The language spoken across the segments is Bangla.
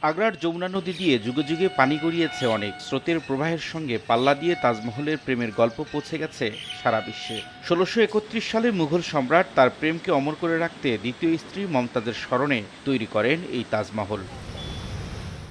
আগ্রার যমুনা নদী দিয়ে যুগে যুগে পানি গড়িয়েছে অনেক। স্রোতের প্রবাহের সঙ্গে পাল্লা দিয়ে তাজমহলের প্রেমের গল্প পৌঁছে গেছে সারা বিশ্বে। ১৬৩১ সালে মুঘল সম্রাট তার প্রেমকে অমর করে রাখতে দ্বিতীয় স্ত্রী মমতাজের স্মরণে তৈরি করেন এই তাজমহল।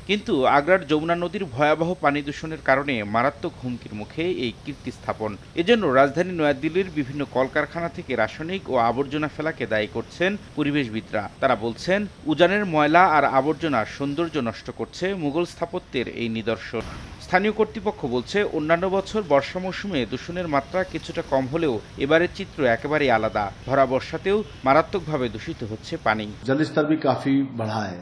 কিন্তু আগ্রার যমুনা নদীর ভয়াবহ পানি দূষণের কারণে মারাত্মক হুমকির মুখে এই কীর্তি স্থাপন। এজন্য রাজধানী নয়াদিল্লির বিভিন্ন কলকারখানা থেকে রাসায়নিক ও আবর্জনা ফেলাকে দায়ী করছেন পরিবেশবিদরা। তারা বলছেন, উজানের ময়লা আর আবর্জনা সৌন্দর্য নষ্ট করছে মুঘল স্থাপত্যের এই নিদর্শন। স্থানীয় কর্তৃপক্ষ বলছে, অন্যান্য বছর বর্ষা মৌসুমে দূষণের মাত্রা কিছুটা কম হলেও এবারের চিত্র একেবারেই আলাদা। ভরা বর্ষাতেও মারাত্মকভাবে দূষিত হচ্ছে পানি। जलस्तर भी काफी बढ़ा है।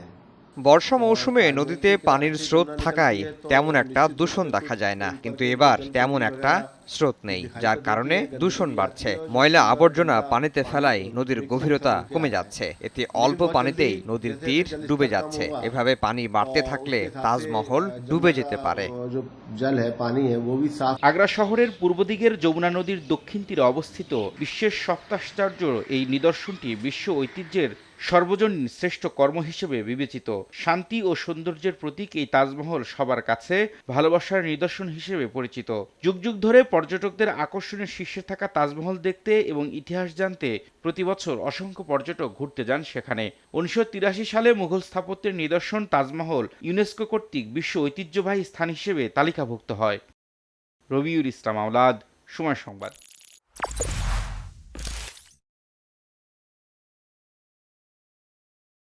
বর্ষা মৌসুমে নদীতে পানির স্রোত থাকায় তেমন একটা দূষণ দেখা যায় না, কিন্তু এবার তেমন একটা স্রোত নেই, যার কারণে দূষণ বাড়ছে। ময়লা আবর্জনা পানিতে ফেলায় নদীর গভীরতা কমে যাচ্ছে। এতে অল্প পানিতেই নদীর তীর ডুবে যাচ্ছে। এভাবে পানি বাড়তে থাকলে তাজমহল ডুবে যেতে পারে। আগ্রা শহরের পূর্ব দিকের যমুনা নদীর দক্ষিণ তীরে অবস্থিত বিশ্বের সপ্তাশ্চর্য এই নিদর্শনটি বিশ্ব ঐতিহ্যের সর্বজনীন শ্রেষ্ঠ কর্ম হিসেবে বিবেচিত। শান্তি ও সৌন্দর্যের প্রতীক এই তাজমহল সবার কাছে ভালোবাসার নিদর্শন হিসেবে পরিচিত। যুগ যুগ ধরে পর্যটকদের আকর্ষণের শীর্ষে থাকা তাজমহল দেখতে এবং ইতিহাস জানতে প্রতি বছর অসংখ্য পর্যটক ঘুরতে যান সেখানে। ১৯৮৩ সালে মুঘল স্থাপত্যের নিদর্শন তাজমহল ইউনেস্কো কর্তৃক বিশ্ব ঐতিহ্যবাহী স্থান হিসেবে তালিকাভুক্ত হয়। রবিউল ইসলাম আওলাদ, সময় সংবাদ।